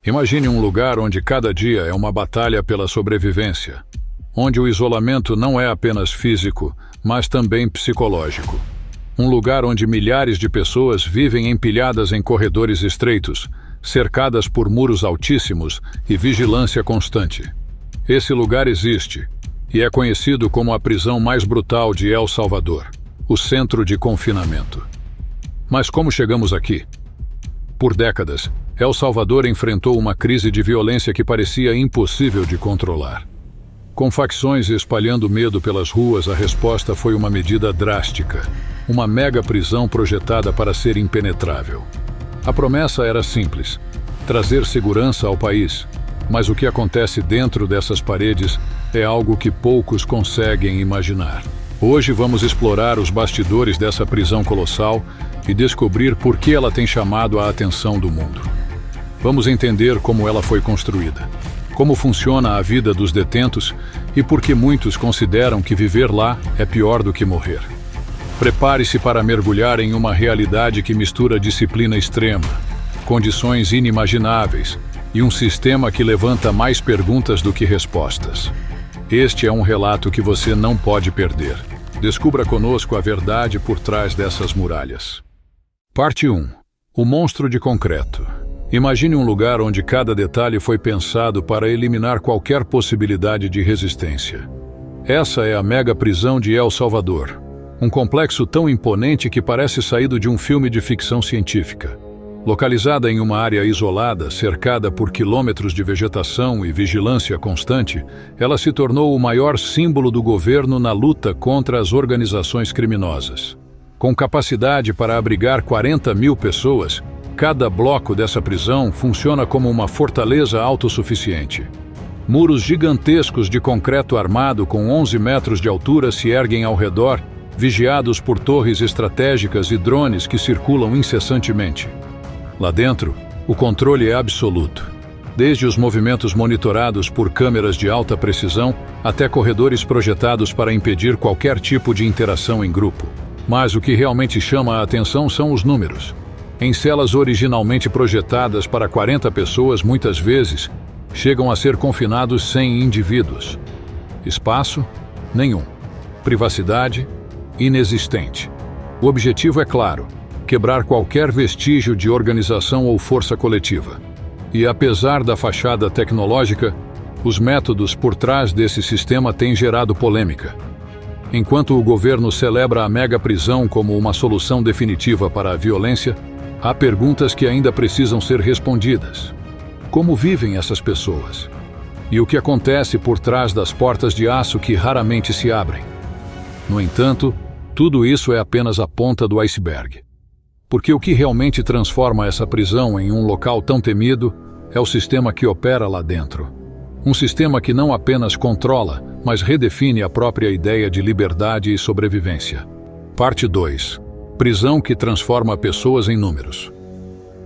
Imagine um lugar onde cada dia é uma batalha pela sobrevivência, onde o isolamento não é apenas físico, mas também psicológico. Um lugar onde milhares de pessoas vivem empilhadas em corredores estreitos, cercadas por muros altíssimos e vigilância constante. Esse lugar existe e é conhecido como a prisão mais brutal de El Salvador, o centro de confinamento. Mas como chegamos aqui? Por décadas, El Salvador enfrentou uma crise de violência que parecia impossível de controlar. Com facções espalhando medo pelas ruas, a resposta foi uma medida drástica, uma mega prisão projetada para ser impenetrável. A promessa era simples: trazer segurança ao país, mas o que acontece dentro dessas paredes é algo que poucos conseguem imaginar. Hoje vamos explorar os bastidores dessa prisão colossal e descobrir por que ela tem chamado a atenção do mundo. Vamos entender como ela foi construída, como funciona a vida dos detentos e por que muitos consideram que viver lá é pior do que morrer. Prepare-se para mergulhar em uma realidade que mistura disciplina extrema, condições inimagináveis e um sistema que levanta mais perguntas do que respostas. Este é um relato que você não pode perder. Descubra conosco a verdade por trás dessas muralhas. Parte 1. O monstro de concreto. Imagine um lugar onde cada detalhe foi pensado para eliminar qualquer possibilidade de resistência. Essa é a mega prisão de El Salvador, um complexo tão imponente que parece saído de um filme de ficção científica. Localizada em uma área isolada, cercada por quilômetros de vegetação e vigilância constante, ela se tornou o maior símbolo do governo na luta contra as organizações criminosas. Com capacidade para abrigar 40 mil pessoas, cada bloco dessa prisão funciona como uma fortaleza autossuficiente. Muros gigantescos de concreto armado com 11 metros de altura se erguem ao redor, vigiados por torres estratégicas e drones que circulam incessantemente. Lá dentro, o controle é absoluto, desde os movimentos monitorados por câmeras de alta precisão até corredores projetados para impedir qualquer tipo de interação em grupo. Mas o que realmente chama a atenção são os números. Em celas originalmente projetadas para 40 pessoas, muitas vezes, chegam a ser confinados 100 indivíduos. Espaço? Nenhum. Privacidade? Inexistente. O objetivo é claro: quebrar qualquer vestígio de organização ou força coletiva. E apesar da fachada tecnológica, os métodos por trás desse sistema têm gerado polêmica. Enquanto o governo celebra a mega prisão como uma solução definitiva para a violência, há perguntas que ainda precisam ser respondidas. Como vivem essas pessoas? E o que acontece por trás das portas de aço que raramente se abrem? No entanto, tudo isso é apenas a ponta do iceberg. Porque o que realmente transforma essa prisão em um local tão temido é o sistema que opera lá dentro. Um sistema que não apenas controla, mas redefine a própria ideia de liberdade e sobrevivência. Parte 2. Prisão que transforma pessoas em números.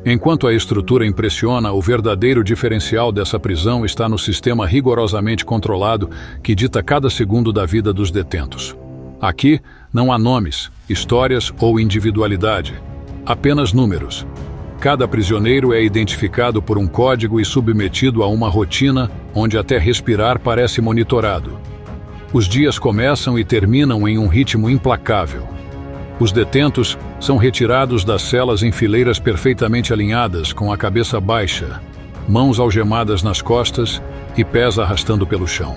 Enquanto a estrutura impressiona, o verdadeiro diferencial dessa prisão está no sistema rigorosamente controlado que dita cada segundo da vida dos detentos. Aqui, não há nomes, histórias ou individualidade. Apenas números. Cada prisioneiro é identificado por um código e submetido a uma rotina onde até respirar parece monitorado. Os dias começam e terminam em um ritmo implacável. Os detentos são retirados das celas em fileiras perfeitamente alinhadas, com a cabeça baixa, mãos algemadas nas costas e pés arrastando pelo chão.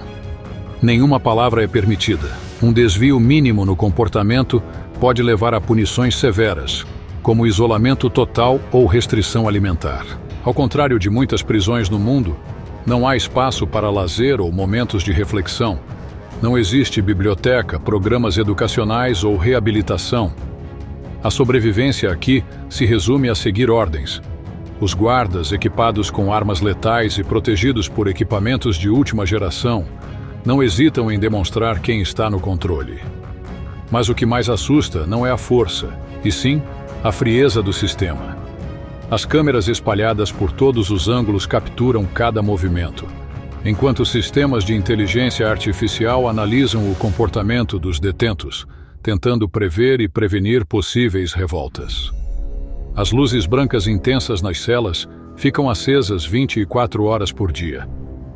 Nenhuma palavra é permitida. Um desvio mínimo no comportamento pode levar a punições severas, como isolamento total ou restrição alimentar. Ao contrário de muitas prisões no mundo, não há espaço para lazer ou momentos de reflexão. Não existe biblioteca, programas educacionais ou reabilitação. A sobrevivência aqui se resume a seguir ordens. Os guardas, equipados com armas letais e protegidos por equipamentos de última geração, não hesitam em demonstrar quem está no controle. Mas o que mais assusta não é a força, e sim a frieza do sistema. As câmeras espalhadas por todos os ângulos capturam cada movimento, enquanto sistemas de inteligência artificial analisam o comportamento dos detentos, tentando prever e prevenir possíveis revoltas. As luzes brancas intensas nas celas ficam acesas 24 horas por dia,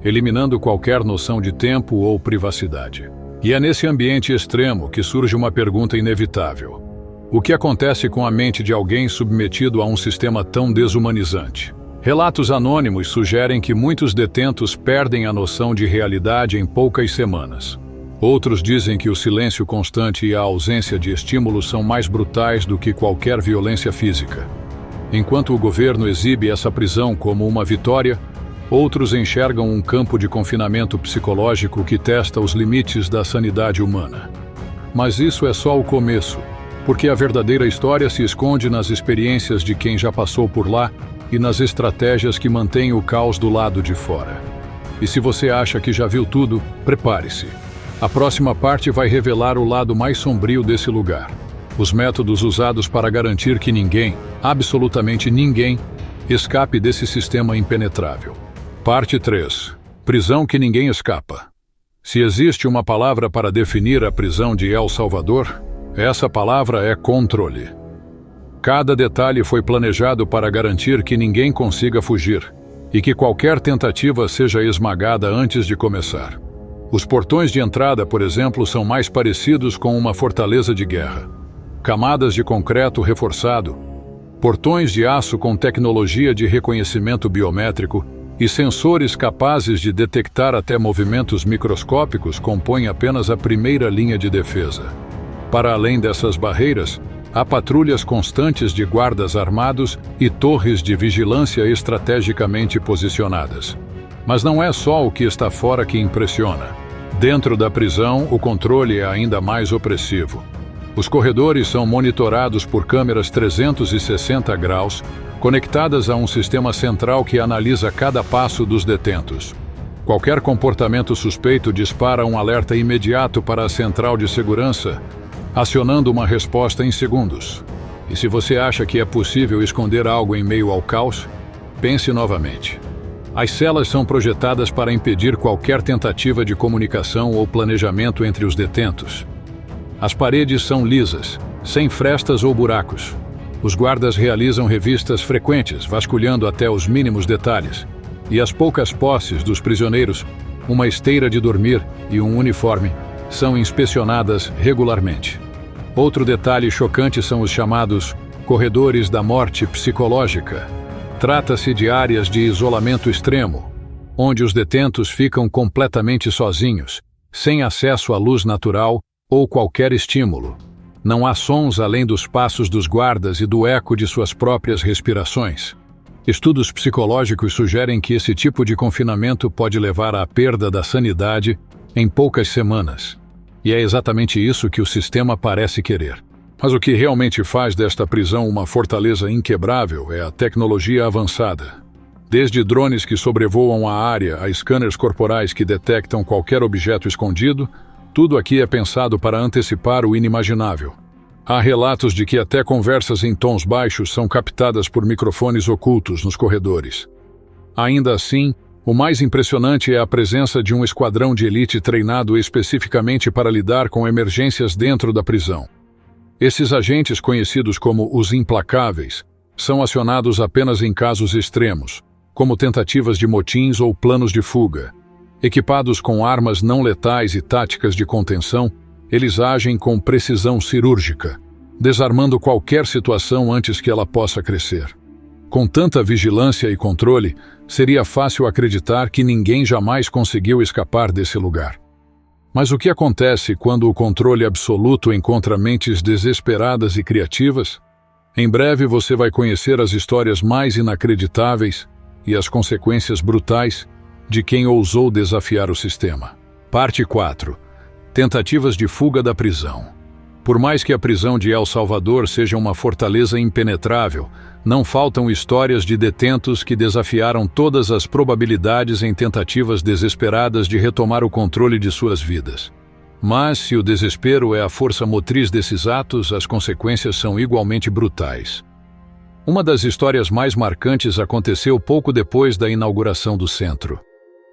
eliminando qualquer noção de tempo ou privacidade. E é nesse ambiente extremo que surge uma pergunta inevitável: o que acontece com a mente de alguém submetido a um sistema tão desumanizante? Relatos anônimos sugerem que muitos detentos perdem a noção de realidade em poucas semanas. Outros dizem que o silêncio constante e a ausência de estímulos são mais brutais do que qualquer violência física. Enquanto o governo exibe essa prisão como uma vitória, outros enxergam um campo de confinamento psicológico que testa os limites da sanidade humana. Mas isso é só o começo, porque a verdadeira história se esconde nas experiências de quem já passou por lá e nas estratégias que mantêm o caos do lado de fora. E se você acha que já viu tudo, prepare-se. A próxima parte vai revelar o lado mais sombrio desse lugar. Os métodos usados para garantir que ninguém, absolutamente ninguém, escape desse sistema impenetrável. Parte 3. Prisão que ninguém escapa. Se existe uma palavra para definir a prisão de El Salvador, essa palavra é controle. Cada detalhe foi planejado para garantir que ninguém consiga fugir e que qualquer tentativa seja esmagada antes de começar. Os portões de entrada, por exemplo, são mais parecidos com uma fortaleza de guerra. Camadas de concreto reforçado, portões de aço com tecnologia de reconhecimento biométrico e sensores capazes de detectar até movimentos microscópicos compõem apenas a primeira linha de defesa. Para além dessas barreiras, há patrulhas constantes de guardas armados e torres de vigilância estrategicamente posicionadas. Mas não é só o que está fora que impressiona. Dentro da prisão, o controle é ainda mais opressivo. Os corredores são monitorados por câmeras 360 graus, conectadas a um sistema central que analisa cada passo dos detentos. Qualquer comportamento suspeito dispara um alerta imediato para a central de segurança, acionando uma resposta em segundos. E se você acha que é possível esconder algo em meio ao caos, pense novamente. As celas são projetadas para impedir qualquer tentativa de comunicação ou planejamento entre os detentos. As paredes são lisas, sem frestas ou buracos. Os guardas realizam revistas frequentes, vasculhando até os mínimos detalhes. E as poucas posses dos prisioneiros, uma esteira de dormir e um uniforme, são inspecionadas regularmente. Outro detalhe chocante são os chamados corredores da morte psicológica. Trata-se de áreas de isolamento extremo, onde os detentos ficam completamente sozinhos, sem acesso à luz natural ou qualquer estímulo. Não há sons além dos passos dos guardas e do eco de suas próprias respirações. Estudos psicológicos sugerem que esse tipo de confinamento pode levar à perda da sanidade em poucas semanas. E é exatamente isso que o sistema parece querer. Mas o que realmente faz desta prisão uma fortaleza inquebrável é a tecnologia avançada. Desde drones que sobrevoam a área a scanners corporais que detectam qualquer objeto escondido, tudo aqui é pensado para antecipar o inimaginável. Há relatos de que até conversas em tons baixos são captadas por microfones ocultos nos corredores. Ainda assim, o mais impressionante é a presença de um esquadrão de elite treinado especificamente para lidar com emergências dentro da prisão. Esses agentes, conhecidos como os implacáveis, são acionados apenas em casos extremos, como tentativas de motins ou planos de fuga. Equipados com armas não letais e táticas de contenção, eles agem com precisão cirúrgica, desarmando qualquer situação antes que ela possa crescer. Com tanta vigilância e controle, seria fácil acreditar que ninguém jamais conseguiu escapar desse lugar. Mas o que acontece quando o controle absoluto encontra mentes desesperadas e criativas? Em breve você vai conhecer as histórias mais inacreditáveis e as consequências brutais de quem ousou desafiar o sistema. Parte 4. Tentativas de fuga da prisão. Por mais que a prisão de El Salvador seja uma fortaleza impenetrável, não faltam histórias de detentos que desafiaram todas as probabilidades em tentativas desesperadas de retomar o controle de suas vidas. Mas, se o desespero é a força motriz desses atos, as consequências são igualmente brutais. Uma das histórias mais marcantes aconteceu pouco depois da inauguração do centro.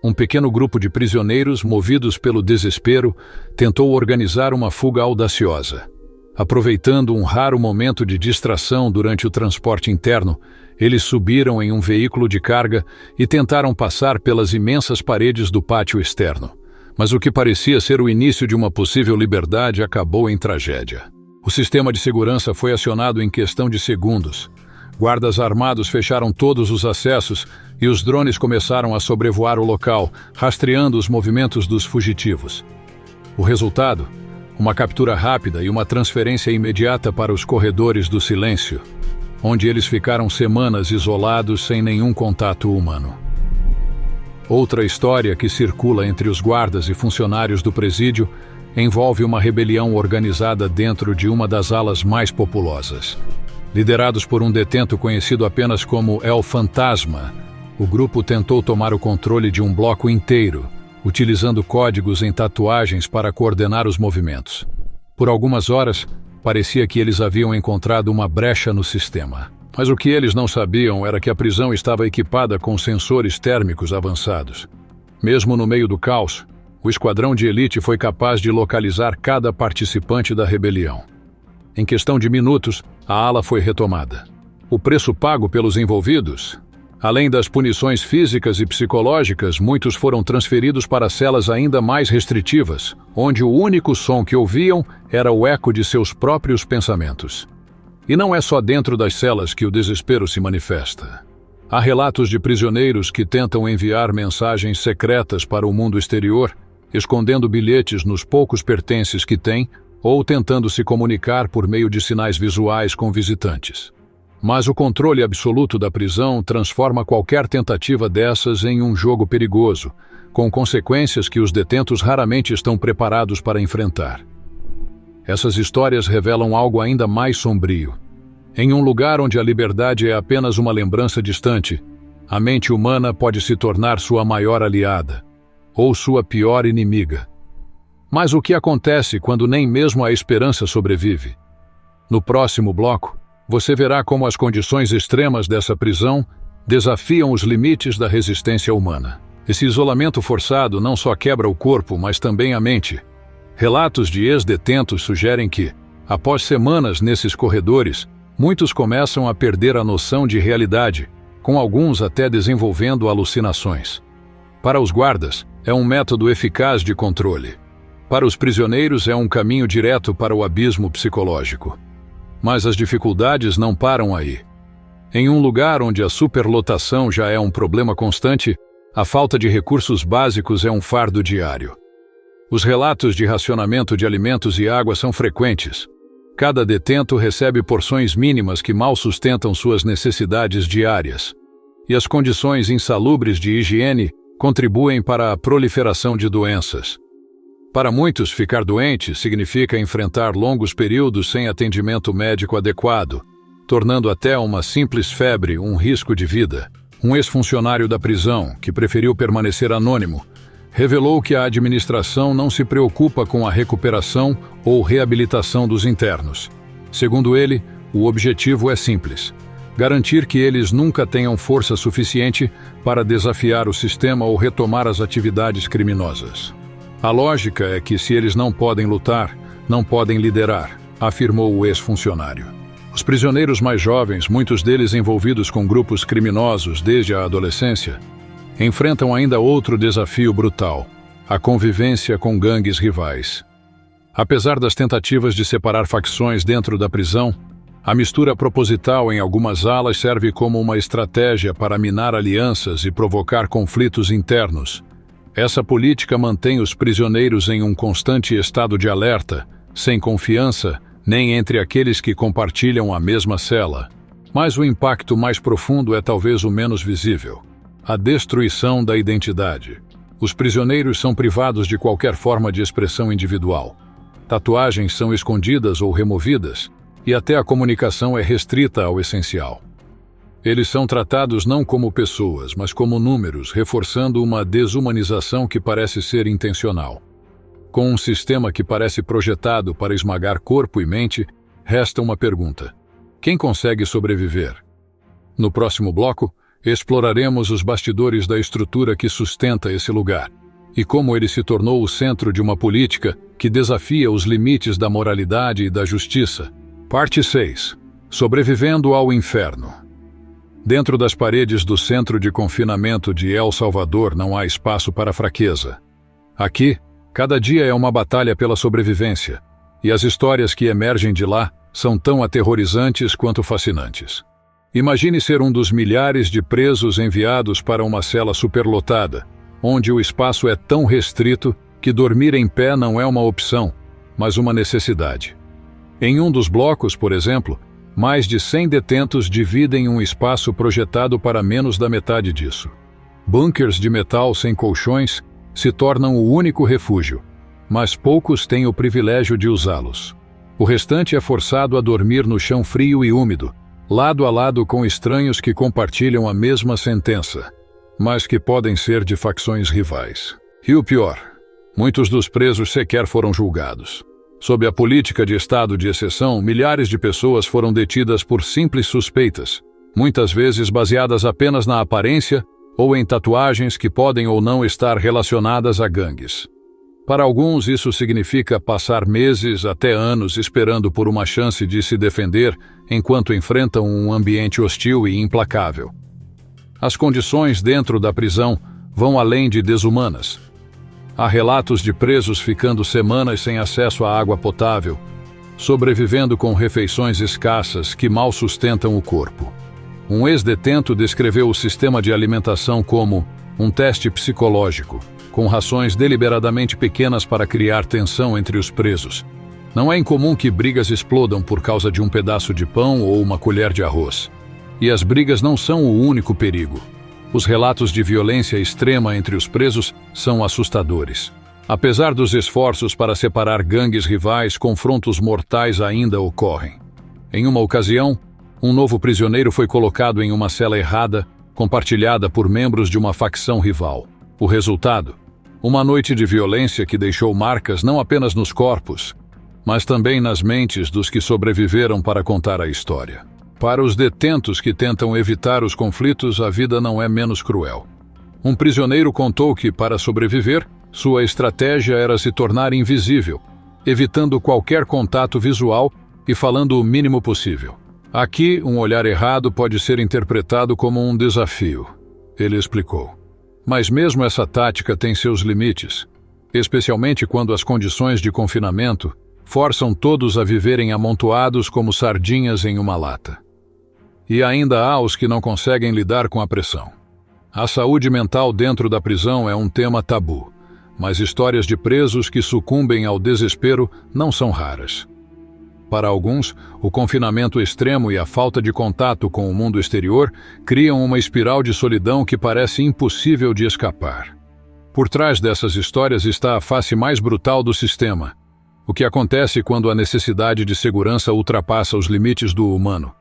Um pequeno grupo de prisioneiros, movidos pelo desespero, tentou organizar uma fuga audaciosa. Aproveitando um raro momento de distração durante o transporte interno, Eles subiram em um veículo de carga e tentaram passar pelas imensas paredes do pátio externo. Mas o que parecia ser o início de uma possível liberdade acabou em tragédia. O sistema de segurança foi acionado em questão de segundos. Guardas armados fecharam todos os acessos e os drones começaram a sobrevoar o local, rastreando os movimentos dos fugitivos. O resultado? Uma captura rápida e uma transferência imediata para os corredores do silêncio, onde eles ficaram semanas isolados sem nenhum contato humano. Outra história que circula entre os guardas e funcionários do presídio envolve uma rebelião organizada dentro de uma das alas mais populosas. Liderados por um detento conhecido apenas como El Fantasma, o grupo tentou tomar o controle de um bloco inteiro, utilizando códigos em tatuagens para coordenar os movimentos. Por algumas horas, parecia que eles haviam encontrado uma brecha no sistema. Mas o que eles não sabiam era que a prisão estava equipada com sensores térmicos avançados. Mesmo no meio do caos, o esquadrão de elite foi capaz de localizar cada participante da rebelião. Em questão de minutos, a ala foi retomada. O preço pago pelos envolvidos? Além das punições físicas e psicológicas, muitos foram transferidos para celas ainda mais restritivas, onde o único som que ouviam era o eco de seus próprios pensamentos. E não é só dentro das celas que o desespero se manifesta. Há relatos de prisioneiros que tentam enviar mensagens secretas para o mundo exterior, escondendo bilhetes nos poucos pertences que têm ou tentando se comunicar por meio de sinais visuais com visitantes. Mas o controle absoluto da prisão transforma qualquer tentativa dessas em um jogo perigoso, com consequências que os detentos raramente estão preparados para enfrentar. Essas histórias revelam algo ainda mais sombrio. Em um lugar onde a liberdade é apenas uma lembrança distante, a mente humana pode se tornar sua maior aliada, ou sua pior inimiga. Mas o que acontece quando nem mesmo a esperança sobrevive? No próximo bloco, você verá como as condições extremas dessa prisão desafiam os limites da resistência humana. Esse isolamento forçado não só quebra o corpo, mas também a mente. Relatos de ex-detentos sugerem que, após semanas nesses corredores, muitos começam a perder a noção de realidade, com alguns até desenvolvendo alucinações. Para os guardas, é um método eficaz de controle. Para os prisioneiros, é um caminho direto para o abismo psicológico. Mas as dificuldades não param aí. Em um lugar onde a superlotação já é um problema constante, a falta de recursos básicos é um fardo diário. Os relatos de racionamento de alimentos e água são frequentes. Cada detento recebe porções mínimas que mal sustentam suas necessidades diárias. E as condições insalubres de higiene contribuem para a proliferação de doenças. Para muitos, ficar doente significa enfrentar longos períodos sem atendimento médico adequado, tornando até uma simples febre um risco de vida. Um ex-funcionário da prisão, que preferiu permanecer anônimo, revelou que a administração não se preocupa com a recuperação ou reabilitação dos internos. Segundo ele, o objetivo é simples: garantir que eles nunca tenham força suficiente para desafiar o sistema ou retomar as atividades criminosas. A lógica é que se eles não podem lutar, não podem liderar, afirmou o ex-funcionário. Os prisioneiros mais jovens, muitos deles envolvidos com grupos criminosos desde a adolescência, enfrentam ainda outro desafio brutal: a convivência com gangues rivais. Apesar das tentativas de separar facções dentro da prisão, a mistura proposital em algumas alas serve como uma estratégia para minar alianças e provocar conflitos internos. Essa política mantém os prisioneiros em um constante estado de alerta, sem confiança, nem entre aqueles que compartilham a mesma cela. Mas o impacto mais profundo é talvez o menos visível: a destruição da identidade. Os prisioneiros são privados de qualquer forma de expressão individual. Tatuagens são escondidas ou removidas, e até a comunicação é restrita ao essencial. Eles são tratados não como pessoas, mas como números, reforçando uma desumanização que parece ser intencional. Com um sistema que parece projetado para esmagar corpo e mente, resta uma pergunta: quem consegue sobreviver? No próximo bloco, exploraremos os bastidores da estrutura que sustenta esse lugar e como ele se tornou o centro de uma política que desafia os limites da moralidade e da justiça. Parte 6. Sobrevivendo ao inferno. Dentro das paredes do centro de confinamento de El Salvador não há espaço para fraqueza. Aqui, cada dia é uma batalha pela sobrevivência, e as histórias que emergem de lá são tão aterrorizantes quanto fascinantes. Imagine ser um dos milhares de presos enviados para uma cela superlotada, onde o espaço é tão restrito que dormir em pé não é uma opção, mas uma necessidade. Em um dos blocos, por exemplo, mais de 100 detentos dividem um espaço projetado para menos da metade disso. Bunkers de metal sem colchões se tornam o único refúgio, mas poucos têm o privilégio de usá-los. O restante é forçado a dormir no chão frio e úmido, lado a lado com estranhos que compartilham a mesma sentença, mas que podem ser de facções rivais. E o pior, muitos dos presos sequer foram julgados. Sob a política de estado de exceção, milhares de pessoas foram detidas por simples suspeitas, muitas vezes baseadas apenas na aparência ou em tatuagens que podem ou não estar relacionadas a gangues. Para alguns, isso significa passar meses até anos esperando por uma chance de se defender enquanto enfrentam um ambiente hostil e implacável. As condições dentro da prisão vão além de desumanas. Há relatos de presos ficando semanas sem acesso à água potável, sobrevivendo com refeições escassas que mal sustentam o corpo. Um ex-detento descreveu o sistema de alimentação como um teste psicológico, com rações deliberadamente pequenas para criar tensão entre os presos. Não é incomum que brigas explodam por causa de um pedaço de pão ou uma colher de arroz. E as brigas não são o único perigo. Os relatos de violência extrema entre os presos são assustadores. Apesar dos esforços para separar gangues rivais, confrontos mortais ainda ocorrem. Em uma ocasião, um novo prisioneiro foi colocado em uma cela errada, compartilhada por membros de uma facção rival. O resultado? Uma noite de violência que deixou marcas não apenas nos corpos, mas também nas mentes dos que sobreviveram para contar a história. Para os detentos que tentam evitar os conflitos, a vida não é menos cruel. Um prisioneiro contou que, para sobreviver, sua estratégia era se tornar invisível, evitando qualquer contato visual e falando o mínimo possível. Aqui, um olhar errado pode ser interpretado como um desafio, ele explicou. Mas mesmo essa tática tem seus limites, especialmente quando as condições de confinamento forçam todos a viverem amontoados como sardinhas em uma lata. E ainda há os que não conseguem lidar com a pressão. A saúde mental dentro da prisão é um tema tabu, mas histórias de presos que sucumbem ao desespero não são raras. Para alguns, o confinamento extremo e a falta de contato com o mundo exterior criam uma espiral de solidão que parece impossível de escapar. Por trás dessas histórias está a face mais brutal do sistema, o que acontece quando a necessidade de segurança ultrapassa os limites do humano.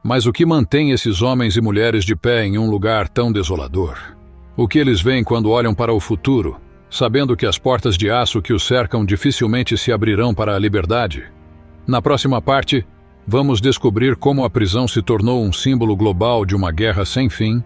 Mas o que mantém esses homens e mulheres de pé em um lugar tão desolador? O que eles veem quando olham para o futuro, sabendo que as portas de aço que os cercam dificilmente se abrirão para a liberdade? Na próxima parte, vamos descobrir como a prisão se tornou um símbolo global de uma guerra sem fim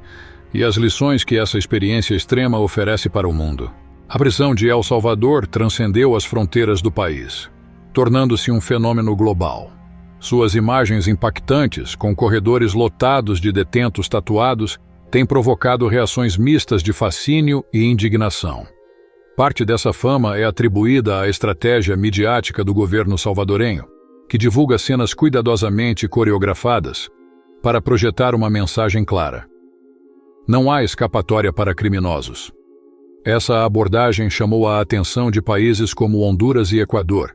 e as lições que essa experiência extrema oferece para o mundo. A prisão de El Salvador transcendeu as fronteiras do país, tornando-se um fenômeno global. Suas imagens impactantes, com corredores lotados de detentos tatuados, têm provocado reações mistas de fascínio e indignação. Parte dessa fama é atribuída à estratégia midiática do governo salvadorenho, que divulga cenas cuidadosamente coreografadas para projetar uma mensagem clara. Não há escapatória para criminosos. Essa abordagem chamou a atenção de países como Honduras e Equador,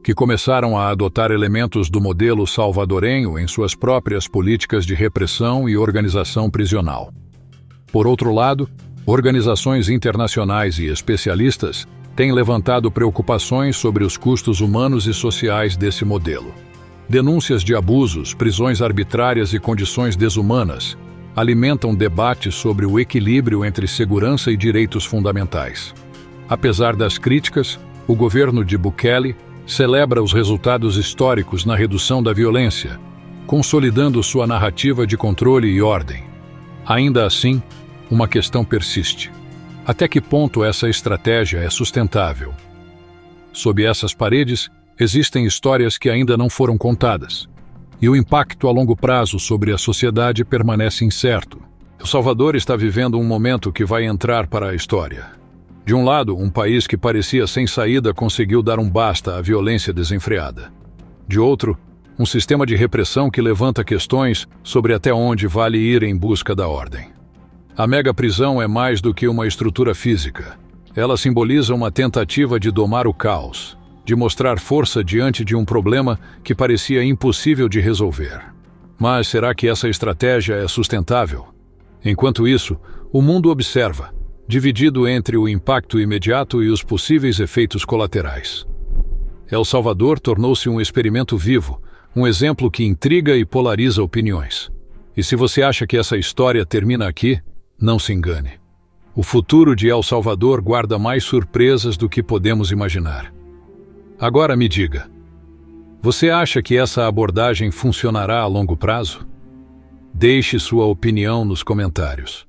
que começaram a adotar elementos do modelo salvadorenho em suas próprias políticas de repressão e organização prisional. Por outro lado, organizações internacionais e especialistas têm levantado preocupações sobre os custos humanos e sociais desse modelo. Denúncias de abusos, prisões arbitrárias e condições desumanas alimentam debates sobre o equilíbrio entre segurança e direitos fundamentais. Apesar das críticas, o governo de Bukele celebra os resultados históricos na redução da violência, consolidando sua narrativa de controle e ordem. Ainda assim, uma questão persiste. Até que ponto essa estratégia é sustentável? Sob essas paredes, existem histórias que ainda não foram contadas. e o impacto a longo prazo sobre a sociedade permanece incerto. El Salvador está vivendo um momento que vai entrar para a história. De um lado, um país que parecia sem saída conseguiu dar um basta à violência desenfreada. De outro, um sistema de repressão que levanta questões sobre até onde vale ir em busca da ordem. A mega-prisão é mais do que uma estrutura física. Ela simboliza uma tentativa de domar o caos, de mostrar força diante de um problema que parecia impossível de resolver. Mas será que essa estratégia é sustentável? Enquanto isso, o mundo observa, dividido entre o impacto imediato e os possíveis efeitos colaterais. El Salvador tornou-se um experimento vivo, um exemplo que intriga e polariza opiniões. E se você acha que essa história termina aqui, não se engane. O futuro de El Salvador guarda mais surpresas do que podemos imaginar. Agora me diga, você acha que essa abordagem funcionará a longo prazo? Deixe sua opinião nos comentários.